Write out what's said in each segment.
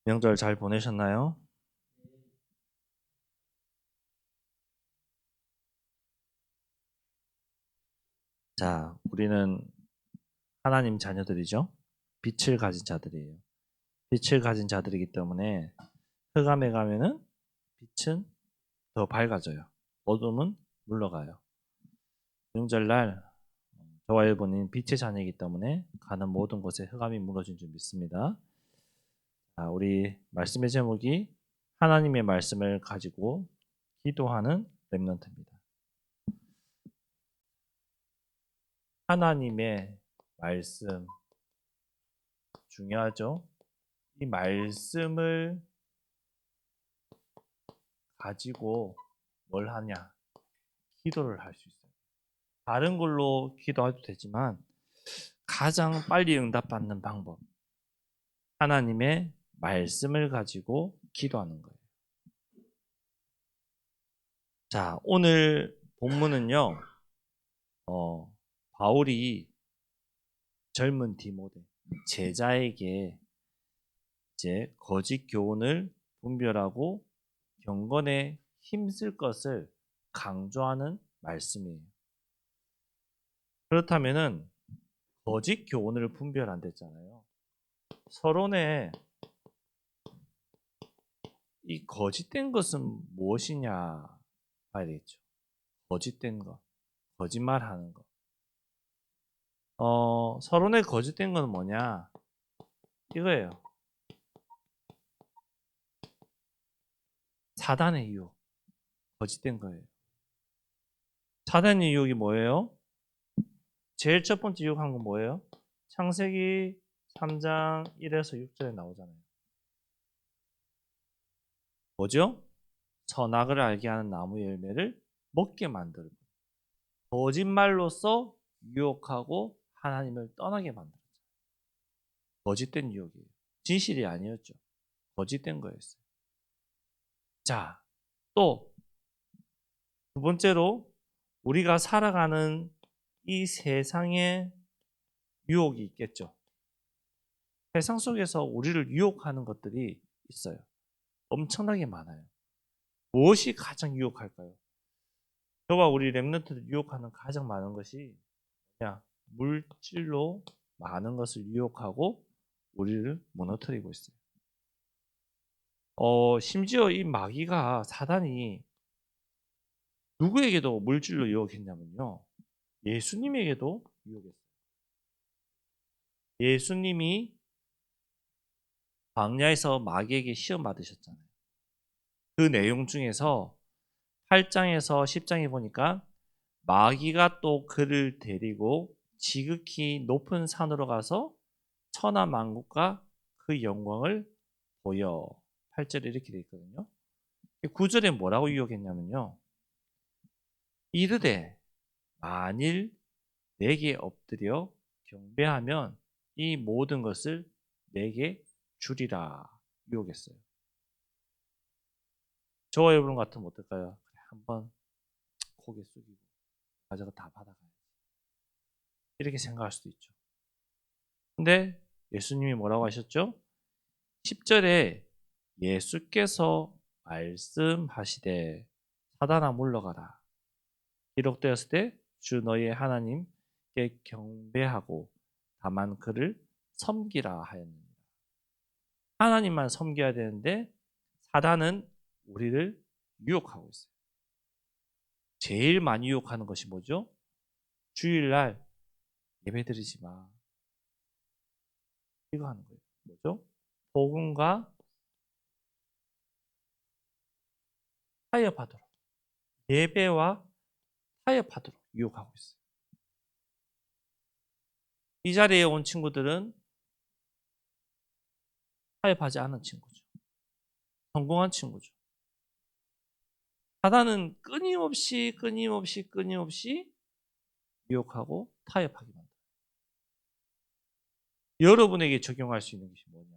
명절 잘 보내셨나요? 자, 우리는 하나님 자녀들이죠. 빛을 가진 자들이에요. 빛을 가진 자들이기 때문에 흑암에 가면은 빛은 더 밝아져요. 어둠은 물러가요. 명절날 저와 여러분은 빛의 자녀이기 때문에 가는 모든 곳에 흑암이 무너진 줄 믿습니다. 자, 우리 말씀의 제목이 하나님의 말씀을 가지고 기도하는 렘넌트입니다. 하나님의 말씀 중요하죠. 이 말씀을 가지고 뭘 하냐? 기도를 할 수 있어요. 다른 걸로 기도해도 되지만 가장 빨리 응답받는 방법. 하나님의 말씀을 가지고 기도하는 거예요. 자, 오늘 본문은요. 바울이 젊은 디모데 제자에게 이제 거짓 교훈을 분별하고 경건에 힘쓸 것을 강조하는 말씀이에요. 그렇다면은 거짓 교훈을 분별한댔잖아요. 서론에 이 거짓된 것은 무엇이냐 봐야 되겠죠. 거짓된 것, 거짓말하는 것. 서론에 거짓된 건 뭐냐? 이거예요. 사단의 유혹, 거짓된 거예요. 사단의 유혹이 뭐예요? 제일 첫 번째 유혹한 건 뭐예요? 창세기 3장 1에서 6절에 나오잖아요. 뭐죠? 선악을 알게 하는 나무 열매를 먹게 만들고 거짓말로써 유혹하고 하나님을 떠나게 만들었죠. 거짓된 유혹이에요. 진실이 아니었죠. 거짓된 거였어요. 자, 또 두 번째로 우리가 살아가는 이 세상에 유혹이 있겠죠. 세상 속에서 우리를 유혹하는 것들이 있어요. 엄청나게 많아요. 무엇이 가장 유혹할까요? 저와 우리 랩런트를 유혹하는 가장 많은 것이 그냥 물질로 많은 것을 유혹하고 우리를 무너뜨리고 있어요. 심지어 이 마귀가 사단이 누구에게도 물질로 유혹했냐면요. 예수님에게도 유혹했어요. 예수님이 광야에서 마귀에게 시험 받으셨잖아요. 그 내용 중에서 8장에서 10장에 보니까 마귀가 또 그를 데리고 지극히 높은 산으로 가서 천하 만국과 그 영광을 보여. 8절에 이렇게 돼 있거든요. 9절에 뭐라고 유혹했냐면요. 이르되 만일 내게 엎드려 경배하면 이 모든 것을 내게 주리라 유혹했어요. 저와 여러분 같으면 어떨까요? 한번 고개 숙이고 가져가 다 받아가야지. 이렇게 생각할 수도 있죠. 근데 예수님이 뭐라고 하셨죠? 10절에 예수께서 말씀하시되 사단아 물러가라. 기록되었을 때 주 너희의 하나님께 경배하고 다만 그를 섬기라 하였느니라. 하나님만 섬겨야 되는데 사단은 우리를 유혹하고 있어요. 제일 많이 유혹하는 것이 뭐죠? 주일날 예배드리지 마. 이거 하는 거예요. 뭐죠? 복음과 타협하도록. 예배와 타협하도록 유혹하고 있어요. 이 자리에 온 친구들은 타협하지 않은 친구죠. 성공한 친구죠. 사단은 끊임없이 유혹하고 타협하게 만들어요. 여러분에게 적용할 수 있는 것이 뭐냐?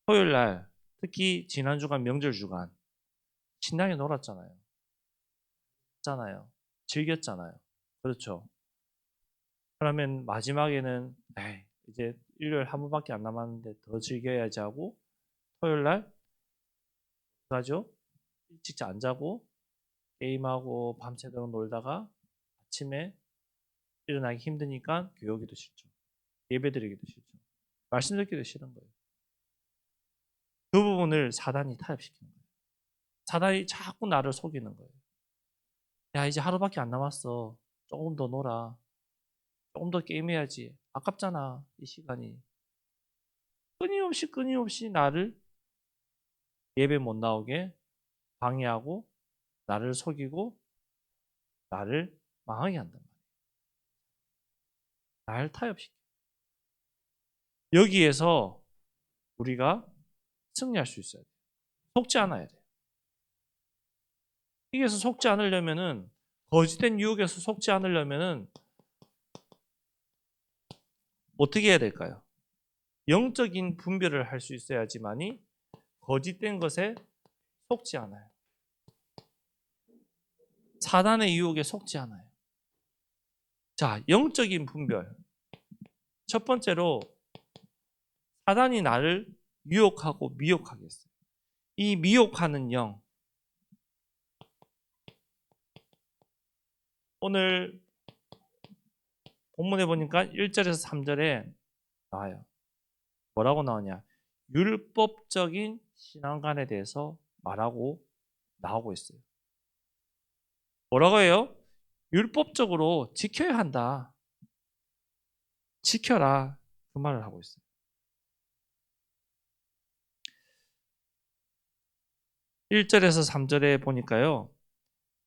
토요일 날, 특히 지난 주간 명절 주간 신나게 놀았잖아요. 즐겼잖아요. 그렇죠. 그러면 마지막에는 이제 일요일 한 번밖에 안 남았는데 더 즐겨야지 하고 토요일 날 가죠? 일찍 안 자고 게임하고 밤새도록 놀다가 아침에 일어나기 힘드니까 교회 오기도 싫죠. 예배드리기도 싫죠. 말씀 듣기도 싫은 거예요. 그 부분을 사단이 타협시키는 거예요. 사단이 자꾸 나를 속이는 거예요. 야, 이제 하루밖에 안 남았어. 조금 더 놀아. 조금 더 게임해야지. 아깝잖아, 이 시간이. 끊임없이 나를 예배 못 나오게 방해하고 나를 속이고 나를 망하게 한단 말이에요. 날 타협시켜. 여기에서 우리가 승리할 수 있어야 돼요. 속지 않아야 돼요. 여기에서 속지 않으려면은, 거짓된 유혹에서 속지 않으려면은 어떻게 해야 될까요? 영적인 분별을 할 수 있어야지만이 거짓된 것에 속지 않아요. 사단의 유혹에 속지 않아요. 자, 영적인 분별. 첫 번째로 사단이 나를 유혹하고 미혹하게 했어요. 이 미혹하는 영. 오늘 본문에 보니까 1절에서 3절에 나와요. 뭐라고 나오냐? 율법적인 신앙관에 대해서 말하고 나오고 있어요. 뭐라고 해요? 율법적으로 지켜야 한다. 지켜라. 그 말을 하고 있어요. 1절에서 3절에 보니까요.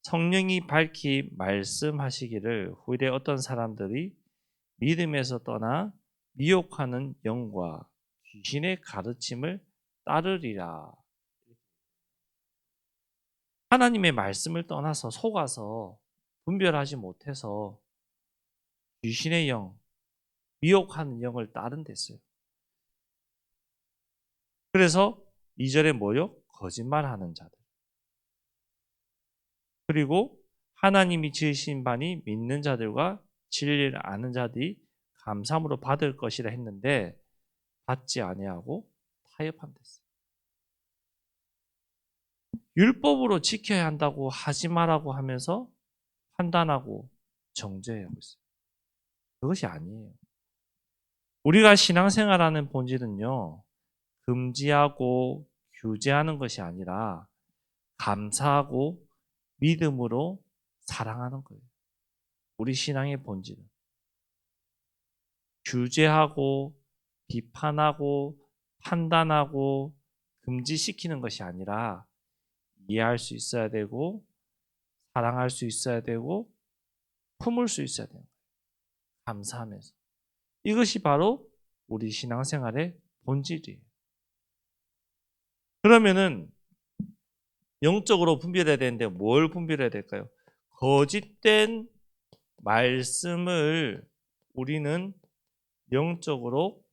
성령이 밝히 말씀하시기를 후일에 어떤 사람들이 믿음에서 떠나 미혹하는 영과 귀신의 가르침을 따르리라. 하나님의 말씀을 떠나서 속아서 분별하지 못해서 귀신의 영, 미혹하는 영을 따른 데어요. 그래서 2절에 뭐요? 거짓말하는 자들. 그리고 하나님이 지으신 바니 믿는 자들과 진리를 아는 자들이 감사함으로 받을 것이라 했는데 받지 아니하고 타협한 데어요. 율법으로 지켜야 한다고 하지 말라고 하면서 판단하고 정죄하고 있어요. 그것이 아니에요. 우리가 신앙생활하는 본질은요. 금지하고 규제하는 것이 아니라 감사하고 믿음으로 사랑하는 거예요. 우리 신앙의 본질은. 규제하고 비판하고 판단하고 금지시키는 것이 아니라 이해할 수 있어야 되고 사랑할 수 있어야 되고 품을 수 있어야 돼요. 감사하면서. 이것이 바로 우리 신앙생활의 본질이에요. 그러면은 영적으로 분별해야 되는데 뭘 분별해야 될까요? 거짓된 말씀을 우리는 영적으로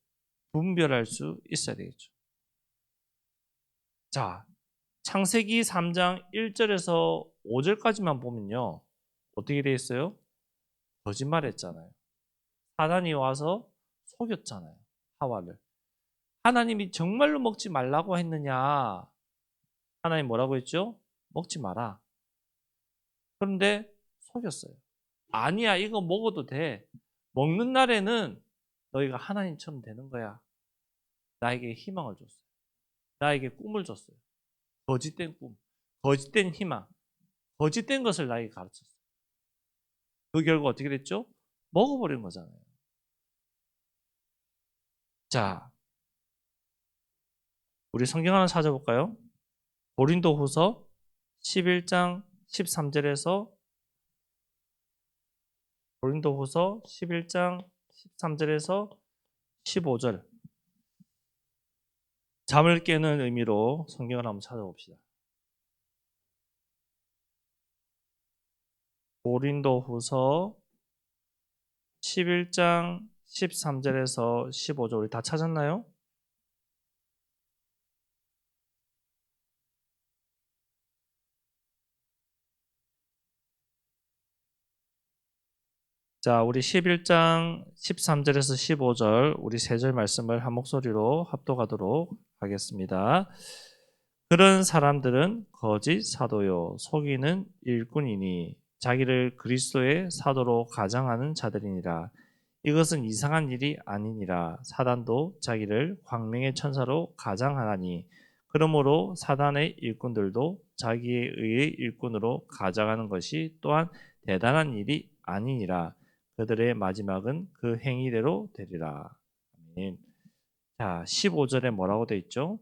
분별할 수 있어야 되겠죠. 자, 창세기 3장 1절에서 5절까지만 보면요. 어떻게 되어 있어요? 거짓말했잖아요. 사단이 와서 속였잖아요. 하와를. 하나님이 정말로 먹지 말라고 했느냐? 하나님 뭐라고 했죠? 먹지 마라. 그런데 속였어요. 아니야, 이거 먹어도 돼. 먹는 날에는 너희가 하나님처럼 되는 거야. 나에게 희망을 줬어요. 나에게 꿈을 줬어요. 거짓된 꿈, 거짓된 희망, 거짓된 것을 나에게 가르쳤어요. 그 결과 어떻게 됐죠? 먹어버린 거잖아요. 자, 우리 성경 하나 찾아볼까요? 고린도후서 11장 13절에서 고린도후서 11장 13절에서 15절. 잠을 깨는 의미로 성경을 한번 찾아봅시다. 고린도후서 11장 13절에서 15절 우리 다 찾았나요? 자, 우리 11장 13절에서 15절 우리 세 절 말씀을 한 목소리로 합독하도록 하겠습니다. 그런 사람들은 거짓 사도요 속이는 일꾼이니 자기를 그리스도의 사도로 가장하는 자들이니라. 이것은 이상한 일이 아니니라. 사단도 자기를 광명의 천사로 가장하나니 그러므로 사단의 일꾼들도 자기의 의의 일꾼으로 가장하는 것이 또한 대단한 일이 아니니라. 그들의 마지막은 그 행위대로 되리라. 아멘. 자, 15절에 뭐라고 되어 있죠?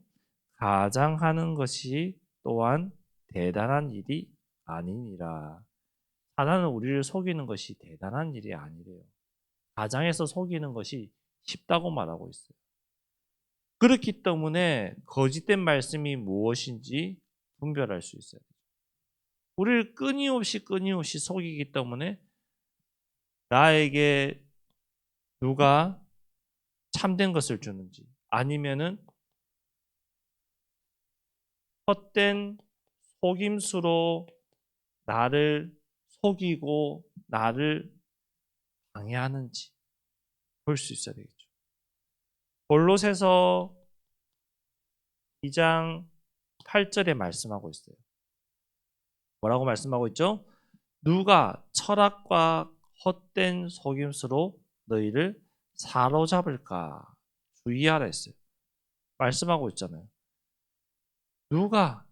가장하는 것이 또한 대단한 일이 아니니라. 사단은 우리를 속이는 것이 대단한 일이 아니래요. 가장해서 속이는 것이 쉽다고 말하고 있어요. 그렇기 때문에 거짓된 말씀이 무엇인지 분별할 수 있어요. 우리를 끊임없이 속이기 때문에 나에게 누가 참된 것을 주는지 아니면은 헛된 속임수로 나를 속이고 나를 방해하는지 볼 수 있어야 되겠죠. 골로새서 2장 8절에 말씀하고 있어요. 뭐라고 말씀하고 있죠? 누가 철학과 헛된 속임수로 너희를 사로잡을까 주의하라 했어요. 말씀하고 있잖아요. 누가,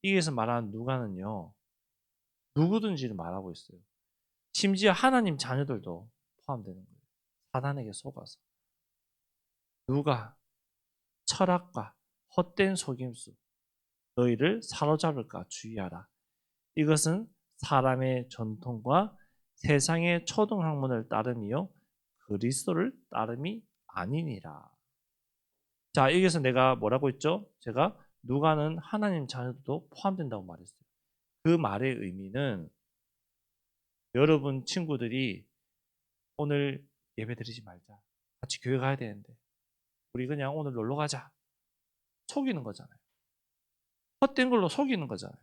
여기에서 말하는 누가는요, 누구든지를 말하고 있어요. 심지어 하나님 자녀들도 포함되는 거예요. 사단에게 속아서. 누가 철학과 헛된 속임수 너희를 사로잡을까 주의하라. 이것은 사람의 전통과 세상의 초등학문을 따름이요 그리스도를 따름이 아니니라. 자, 여기서 내가 뭐라고 했죠? 제가 누가는 하나님 자녀도 포함된다고 말했어요. 그 말의 의미는 여러분 친구들이 오늘 예배 드리지 말자. 같이 교회 가야 되는데 우리 그냥 오늘 놀러 가자. 속이는 거잖아요. 헛된 걸로 속이는 거잖아요.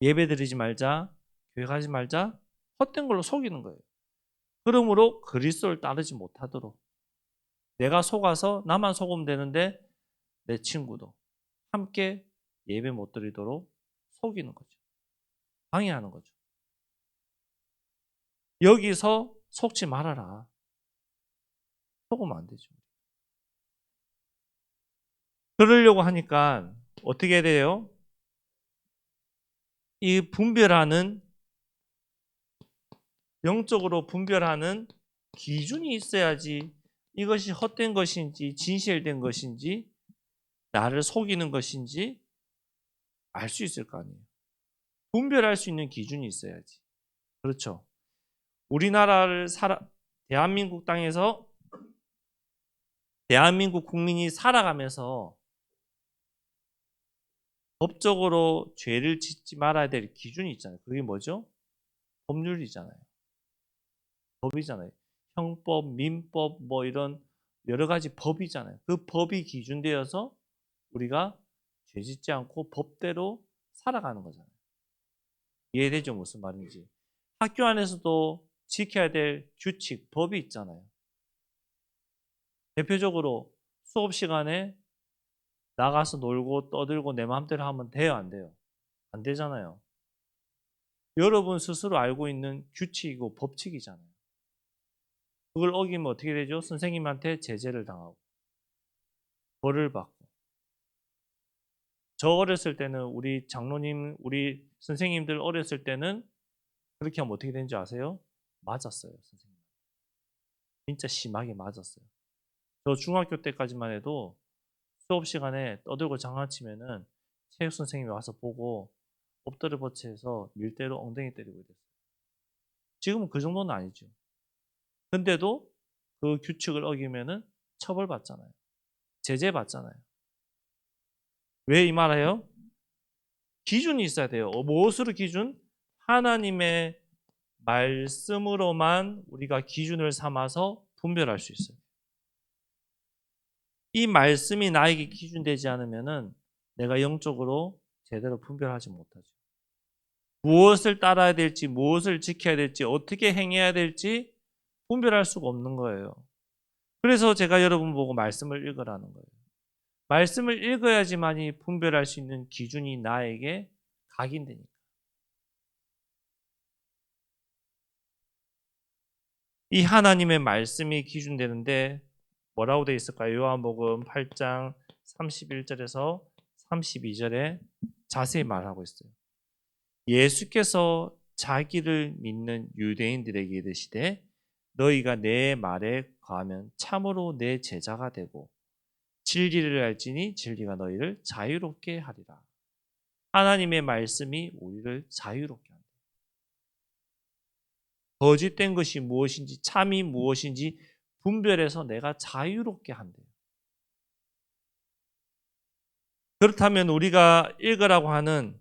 예배 드리지 말자. 교회 가지 말자. 헛된 걸로 속이는 거예요. 그러므로 그리스도를 따르지 못하도록 내가 속아서 나만 속으면 되는데 내 친구도 함께 예배 못 드리도록 속이는 거죠. 방해하는 거죠. 여기서 속지 말아라. 속으면 안 되죠. 그러려고 하니까 어떻게 해야 돼요? 이 분별하는 영적으로 분별하는 기준이 있어야지 이것이 헛된 것인지 진실된 것인지 나를 속이는 것인지 알 수 있을 거 아니에요. 분별할 수 있는 기준이 있어야지. 그렇죠. 우리나라를 대한민국 땅에서 대한민국 국민이 살아가면서 법적으로 죄를 짓지 말아야 될 기준이 있잖아요. 그게 뭐죠? 법률이잖아요. 법이잖아요. 형법, 민법 뭐 이런 여러 가지 법이잖아요. 그 법이 기준되어서 우리가 죄 짓지 않고 법대로 살아가는 거잖아요. 이해되죠? 무슨 말인지. 학교 안에서도 지켜야 될 규칙, 법이 있잖아요. 대표적으로 수업 시간에 나가서 놀고 떠들고 내 마음대로 하면 돼요? 안 돼요? 안 되잖아요. 여러분 스스로 알고 있는 규칙이고 법칙이잖아요. 그걸 어기면 어떻게 되죠? 선생님한테 제재를 당하고 벌을 받고. 저 어렸을 때는 우리 장로님, 우리 선생님들 어렸을 때는 그렇게 하면 어떻게 되는지 아세요? 맞았어요, 선생님. 진짜 심하게 맞았어요. 저 중학교 때까지만 해도 수업 시간에 떠들고 장난치면은 체육 선생님이 와서 보고 엎드려 버치해서 밀대로 엉덩이 때리고 이랬어요. 지금은 그 정도는 아니죠. 근데도 그 규칙을 어기면은 처벌받잖아요. 제재받잖아요. 왜 이 말해요? 기준이 있어야 돼요. 무엇으로 기준? 하나님의 말씀으로만 우리가 기준을 삼아서 분별할 수 있어요. 이 말씀이 나에게 기준되지 않으면은 내가 영적으로 제대로 분별하지 못하죠. 무엇을 따라야 될지, 무엇을 지켜야 될지, 어떻게 행해야 될지 분별할 수가 없는 거예요. 그래서 제가 여러분 보고 말씀을 읽으라는 거예요. 말씀을 읽어야지만이 분별할 수 있는 기준이 나에게 각인되니까. 이 하나님의 말씀이 기준되는데 뭐라고 되어 있을까요? 요한복음 8장 31절에서 32절에 자세히 말하고 있어요. 예수께서 자기를 믿는 유대인들에게 이르시되 너희가 내 말에 거하면 참으로 내 제자가 되고 진리를 알지니 진리가 너희를 자유롭게 하리라. 하나님의 말씀이 우리를 자유롭게 한다. 거짓된 것이 무엇인지 참이 무엇인지 분별해서 내가 자유롭게 한대요. 그렇다면 우리가 읽으라고 하는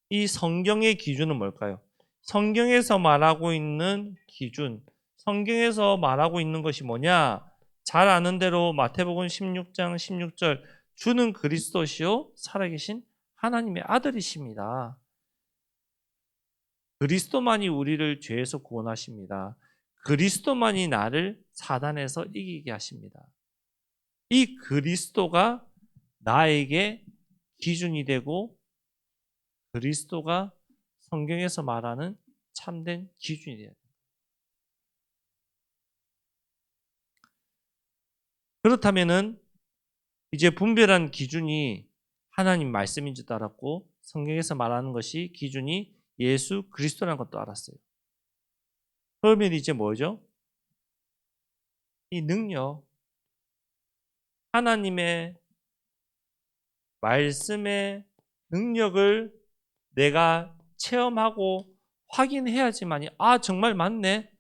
이 성경의 기준은 뭘까요? 성경에서 말하고 있는 기준, 성경에서 말하고 있는 것이 뭐냐? 잘 아는 대로 마태복음 16장 16절 주는 그리스도시요 살아계신 하나님의 아들이십니다. 그리스도만이 우리를 죄에서 구원하십니다. 그리스도만이 나를 사단에서 이기게 하십니다. 이 그리스도가 나에게 기준이 되고 그리스도가 성경에서 말하는 참된 기준이 돼야 됩니다. 그렇다면은 이제 분별한 기준이 하나님 말씀인 줄 알았고 성경에서 말하는 것이 기준이 예수 그리스도라는 것도 알았어요. 그러면 이제 뭐죠? 이 능력, 하나님의 말씀의 능력을 내가 체험하고 확인해야지만이 정말 맞네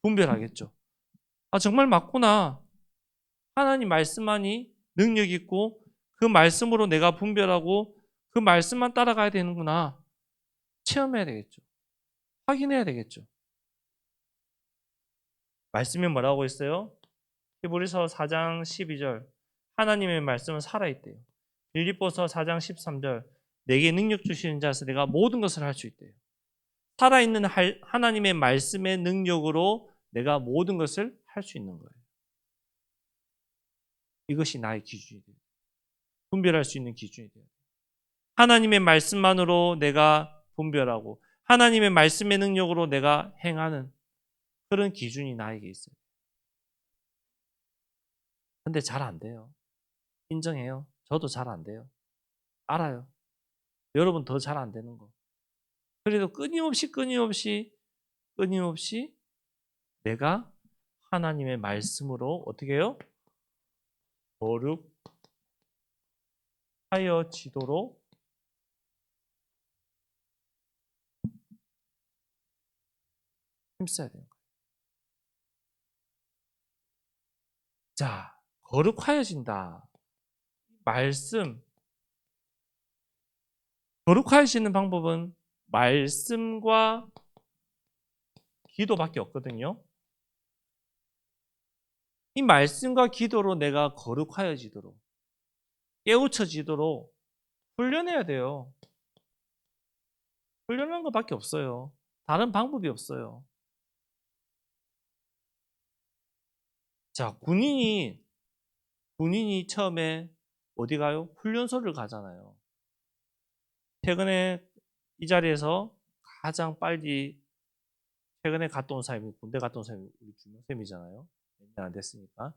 분별하겠죠. 정말 맞구나. 하나님 말씀만이 능력 있고 그 말씀으로 내가 분별하고 그 말씀만 따라가야 되는구나. 체험해야 되겠죠. 확인해야 되겠죠. 말씀이 뭐라고 했어요? 히브리서 4장 12절 하나님의 말씀은 살아있대요. 빌립보서 4장 13절 내게 능력 주시는 자에서 내가 모든 것을 할 수 있대요. 살아있는 하나님의 말씀의 능력으로 내가 모든 것을 할 수 있는 거예요. 이것이 나의 기준이 돼요. 분별할 수 있는 기준이 돼요. 하나님의 말씀만으로 내가 분별하고 하나님의 말씀의 능력으로 내가 행하는 그런 기준이 나에게 있어요. 근데 잘 안 돼요. 인정해요. 저도 잘 안 돼요. 알아요. 여러분 더 잘 안 되는 거. 그래도 끊임없이 내가 하나님의 말씀으로 어떻게 해요? 거룩하여지도록 힘써야 돼요. 자, 거룩하여진다. 말씀. 거룩하여지는 방법은 말씀과 기도밖에 없거든요. 이 말씀과 기도로 내가 거룩하여지도록 깨우쳐지도록 훈련해야 돼요. 훈련하는 것밖에 없어요. 다른 방법이 없어요. 자, 군인이 처음에 어디 가요? 훈련소를 가잖아요. 최근에 이 자리에서 가장 빨리 최근에 갔다 온 사람이 군대 갔다 온 사람이 우리 준영쌤이잖아요. 몇 년 안 됐으니까.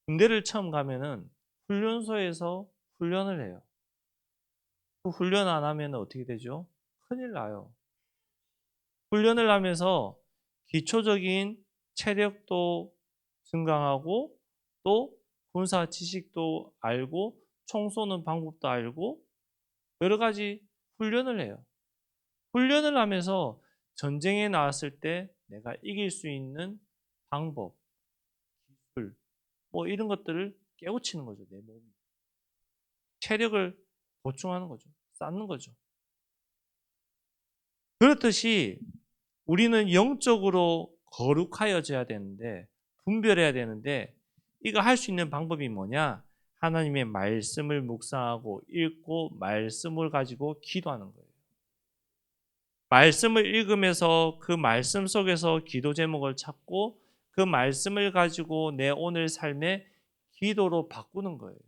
군대를 처음 가면은 훈련소에서 훈련을 해요. 그 훈련 안 하면 어떻게 되죠? 큰일 나요. 훈련을 하면서 기초적인 체력도 증강하고 또 군사 지식도 알고 총 쏘는 방법도 알고 여러 가지 훈련을 해요. 훈련을 하면서 전쟁에 나왔을 때 내가 이길 수 있는 방법, 기술, 뭐 이런 것들을 깨우치는 거죠. 내 몸이. 체력을 보충하는 거죠. 쌓는 거죠. 그렇듯이 우리는 영적으로 거룩하여져야 되는데 분별해야 되는데 이거 할 수 있는 방법이 뭐냐? 하나님의 말씀을 묵상하고 읽고 말씀을 가지고 기도하는 거예요. 말씀을 읽으면서 그 말씀 속에서 기도 제목을 찾고 그 말씀을 가지고 내 오늘 삶의 기도로 바꾸는 거예요.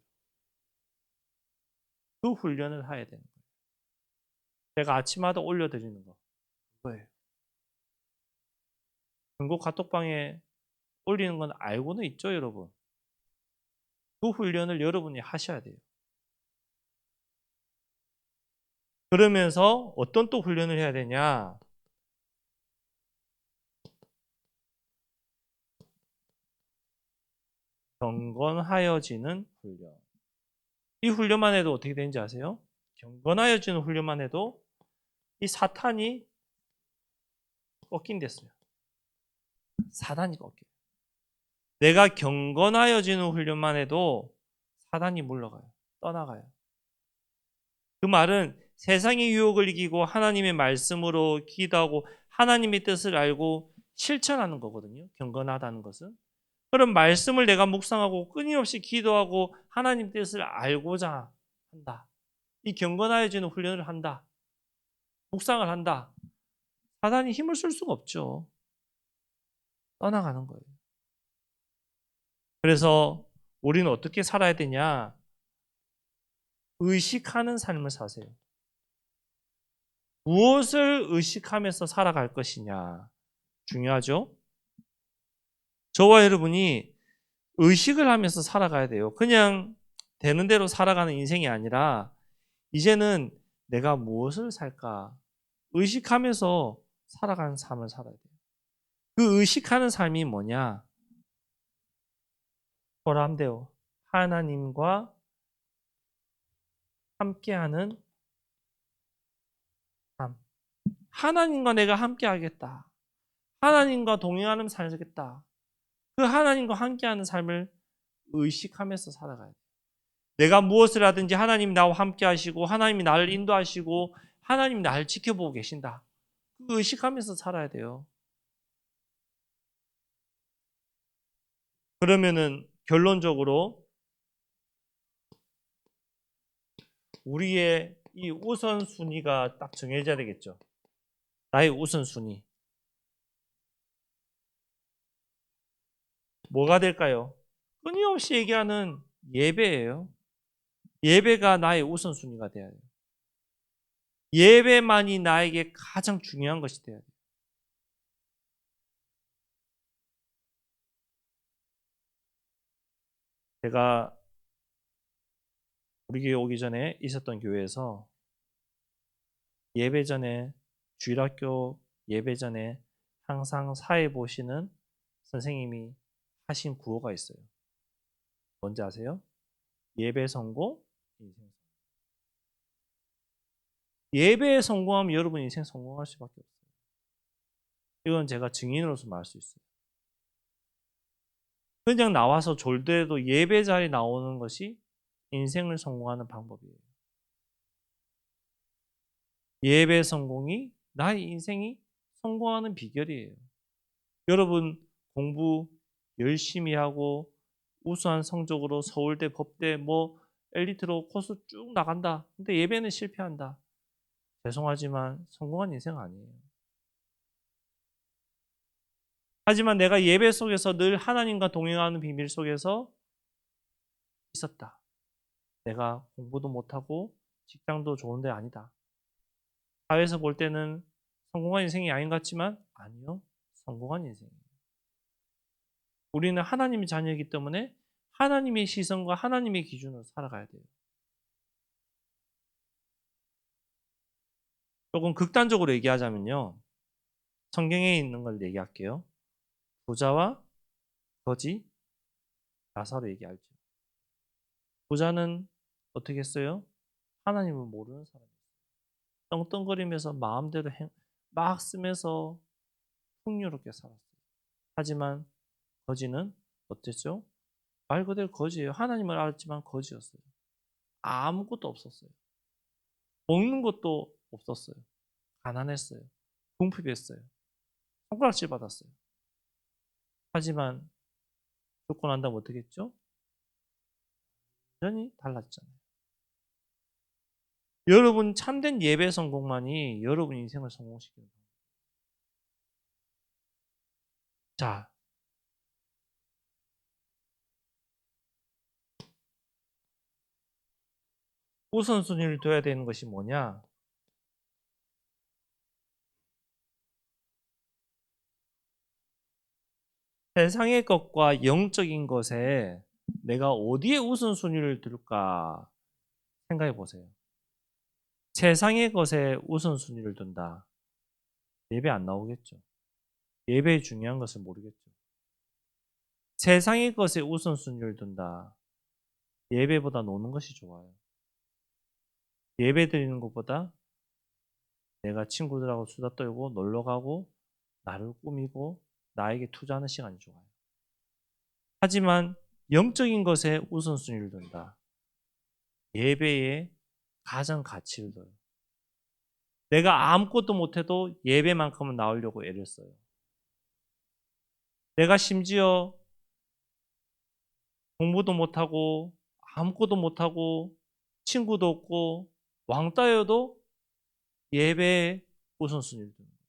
그 훈련을 해야 되는 거예요. 제가 아침마다 올려드리는 거 그거예요. 중국 카톡방에 올리는 건 알고는 있죠, 여러분. 그 훈련을 여러분이 하셔야 돼요. 그러면서 어떤 또 훈련을 해야 되냐? 경건하여지는 훈련. 이 훈련만 해도 어떻게 되는지 아세요? 경건하여지는 훈련만 해도 이 사탄이 꺾인댔어요. 사단이 꺾여요. 내가 경건하여지는 훈련만 해도 사단이 물러가요. 떠나가요. 그 말은 세상의 유혹을 이기고 하나님의 말씀으로 기도하고 하나님의 뜻을 알고 실천하는 거거든요. 경건하다는 것은. 그럼 말씀을 내가 묵상하고 끊임없이 기도하고 하나님 뜻을 알고자 한다. 이 경건하여지는 훈련을 한다. 묵상을 한다. 사단이 힘을 쓸 수가 없죠. 떠나가는 거예요. 그래서 우리는 어떻게 살아야 되냐? 의식하는 삶을 사세요. 무엇을 의식하면서 살아갈 것이냐? 중요하죠? 저와 여러분이 의식을 하면서 살아가야 돼요. 그냥 되는 대로 살아가는 인생이 아니라 이제는 내가 무엇을 살까? 의식하면서 살아가는 삶을 살아야 돼요. 그 의식하는 삶이 뭐냐? 보람되어 하나님과 함께하는 삶. 하나님과 내가 함께하겠다. 하나님과 동행하는 삶을 살겠다. 그 하나님과 함께하는 삶을 의식하면서 살아가야 돼요. 내가 무엇을 하든지 하나님이 나와 함께 하시고 하나님이 나를 인도하시고 하나님이 나를 지켜보고 계신다. 그 의식하면서 살아야 돼요. 그러면은 결론적으로 우리의 이 우선순위가 딱 정해져야 되겠죠. 나의 우선순위. 뭐가 될까요? 끊임없이 얘기하는 예배예요. 예배가 나의 우선순위가 돼야 돼요. 예배만이 나에게 가장 중요한 것이 돼야 돼요. 제가 우리 교회 오기 전에 있었던 교회에서 예배 전에 주일학교 예배 전에 항상 사회 보시는 선생님이 하신 구호가 있어요. 뭔지 아세요? 예배 성공, 인생 성공. 예배에 성공하면 여러분 인생 성공할 수밖에 없어요. 이건 제가 증인으로서 말할 수 있어요. 그냥 나와서 졸더라도 예배 자리에 나오는 것이 인생을 성공하는 방법이에요. 예배 성공이 나의 인생이 성공하는 비결이에요. 여러분 공부 열심히 하고 우수한 성적으로 서울대, 법대, 뭐 엘리트로 코스 쭉 나간다. 근데 예배는 실패한다. 죄송하지만 성공한 인생 아니에요. 하지만 내가 예배 속에서 늘 하나님과 동행하는 비밀 속에서 있었다. 내가 공부도 못하고 직장도 좋은데 아니다. 사회에서 볼 때는 성공한 인생이 아닌 것 같지만 아니요. 성공한 인생이에요. 우리는 하나님의 자녀이기 때문에 하나님의 시선과 하나님의 기준으로 살아가야 돼요. 조금 극단적으로 얘기하자면요. 성경에 있는 걸 얘기할게요. 부자와 거지, 나사로 얘기할죠. 부자는 어떻게 했어요? 하나님을 모르는 사람이었어요. 떵떵거리면서 마음대로 막 쓰면서 풍요롭게 살았어요. 하지만 거지는 어땠죠? 말 그대로 거지예요. 하나님을 알았지만 거지였어요. 아무것도 없었어요. 먹는 것도 없었어요. 가난했어요. 궁핍했어요. 손가락질 받았어요. 하지만 죽고 난 다음 어떻게 했죠? 완전히 달랐잖아요. 여러분 참된 예배 성공만이 여러분 인생을 성공시키는 거예요. 자, 우선순위를 둬야 되는 것이 뭐냐? 세상의 것과 영적인 것에 내가 어디에 우선순위를 둘까 생각해 보세요. 세상의 것에 우선순위를 둔다. 예배 안 나오겠죠. 예배의 중요한 것을 모르겠죠. 세상의 것에 우선순위를 둔다. 예배보다 노는 것이 좋아요. 예배 드리는 것보다 내가 친구들하고 수다 떨고 놀러 가고 나를 꾸미고 나에게 투자하는 시간이 좋아요. 하지만 영적인 것에 우선순위를 둔다. 예배에 가장 가치를 둬요. 내가 아무것도 못해도 예배만큼은 나오려고 애를 써요. 내가 심지어 공부도 못하고 아무것도 못하고 친구도 없고 왕따여도 예배에 우선순위를 두는 거예요.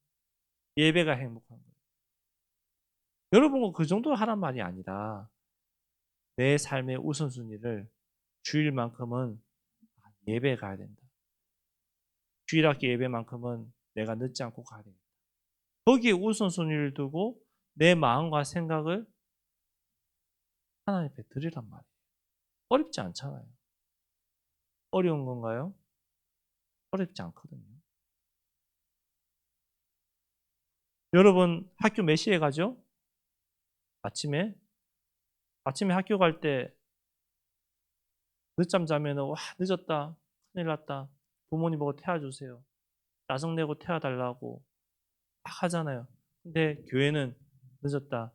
예배가 행복한 거예요. 여러분은 그 정도 하란 말이 아니라 내 삶의 우선순위를 주일만큼은 예배에 가야 된다. 주일학교 예배만큼은 내가 늦지 않고 가야 된다. 거기에 우선순위를 두고 내 마음과 생각을 하나님 앞에 드리란 말이에요. 어렵지 않잖아요. 어려운 건가요? 어렵지 않거든요. 여러분 학교 몇 시에 가죠? 아침에 학교 갈 때 늦잠 자면은 와 늦었다 큰일 났다 부모님 보고 태워주세요 짜증내고 태워달라고 막 하잖아요. 근데 교회는 늦었다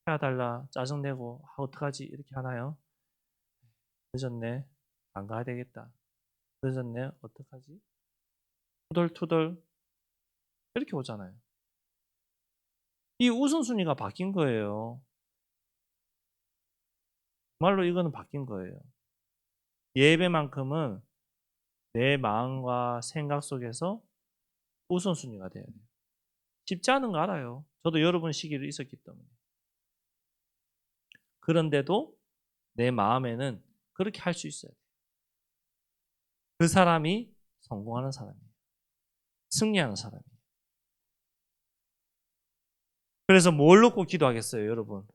태워달라 짜증내고 어떡하지 이렇게 하나요? 늦었네 안 가야 되겠다 늦었네 어떡하지? 투덜투덜 이렇게 오잖아요. 이 우선순위가 바뀐 거예요. 정말로 이거는 바뀐 거예요. 예배만큼은 내 마음과 생각 속에서 우선순위가 돼야 돼요. 쉽지 않은 거 알아요. 저도 여러분 시기로 있었기 때문에. 그런데도 내 마음에는 그렇게 할 수 있어요. 그 사람이 성공하는 사람이에요. 승리하는 사람이에요. 그래서 뭘 놓고 기도하겠어요, 여러분?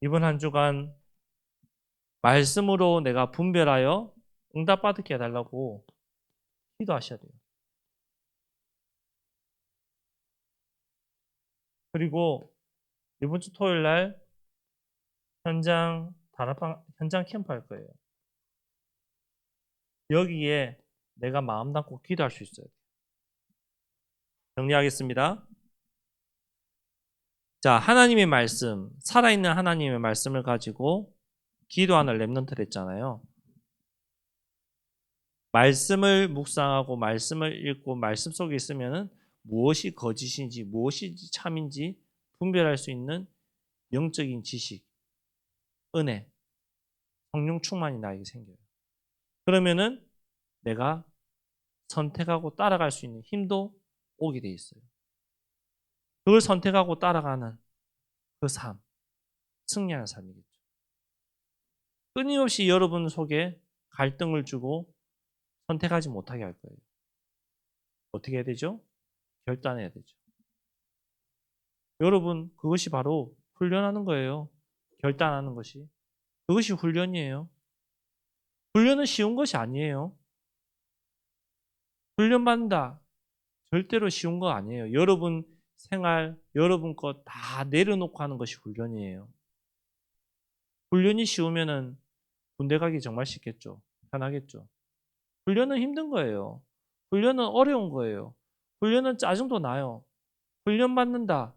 이번 한 주간 말씀으로 내가 분별하여 응답받게 해달라고 기도하셔야 돼요. 그리고 이번 주 토요일 날 다락방 현장 캠프 할 거예요. 여기에 내가 마음 담고 기도할 수 있어요. 정리하겠습니다. 자, 하나님의 말씀, 살아있는 하나님의 말씀을 가지고 기도하는 렘넌트를 했잖아요. 말씀을 묵상하고 말씀을 읽고 말씀 속에 있으면 무엇이 거짓인지 무엇이 참인지 분별할 수 있는 영적인 지식, 은혜, 성령 충만이 나에게 생겨요. 그러면은 내가 선택하고 따라갈 수 있는 힘도 오게 돼 있어요. 그걸 선택하고 따라가는 그 삶, 승리하는 삶이겠죠. 끊임없이 여러분 속에 갈등을 주고 선택하지 못하게 할 거예요. 어떻게 해야 되죠? 결단해야 되죠. 여러분, 그것이 바로 훈련하는 거예요. 결단하는 것이. 그것이 훈련이에요. 훈련은 쉬운 것이 아니에요. 훈련받는다. 절대로 쉬운 거 아니에요. 여러분 생활, 여러분 것 다 내려놓고 하는 것이 훈련이에요. 훈련이 쉬우면은 군대 가기 정말 쉽겠죠. 편하겠죠. 훈련은 힘든 거예요. 훈련은 어려운 거예요. 훈련은 짜증도 나요. 훈련 받는다.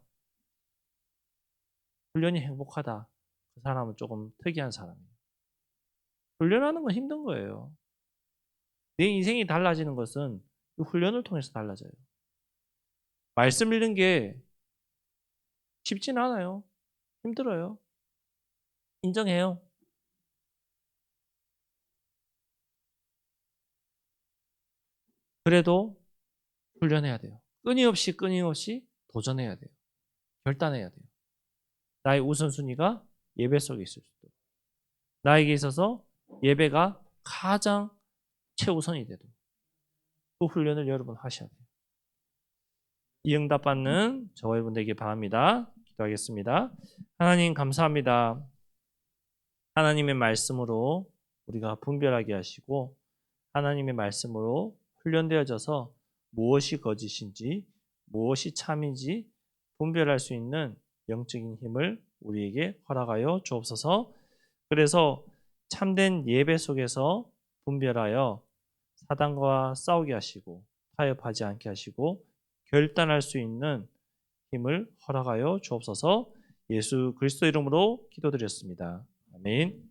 훈련이 행복하다. 그 사람은 조금 특이한 사람이에요. 훈련하는 건 힘든 거예요. 내 인생이 달라지는 것은 이 훈련을 통해서 달라져요. 말씀 읽는 게 쉽진 않아요. 힘들어요. 인정해요. 그래도 훈련해야 돼요. 끊임없이 도전해야 돼요. 결단해야 돼요. 나의 우선순위가 예배 속에 있을 수도. 나에게 있어서 예배가 가장 최우선이 돼도 그 훈련을 여러분 하셔야 돼요. 이 응답 받는 저와 여러분들에게 바랍니다. 기도하겠습니다. 하나님 감사합니다. 하나님의 말씀으로 우리가 분별하게 하시고 하나님의 말씀으로 훈련되어져서 무엇이 거짓인지 무엇이 참인지 분별할 수 있는 영적인 힘을 우리에게 허락하여 주옵소서. 그래서 참된 예배 속에서 분별하여 사단과 싸우게 하시고 타협하지 않게 하시고 결단할 수 있는 힘을 허락하여 주옵소서. 예수 그리스도 이름으로 기도드렸습니다. 아멘.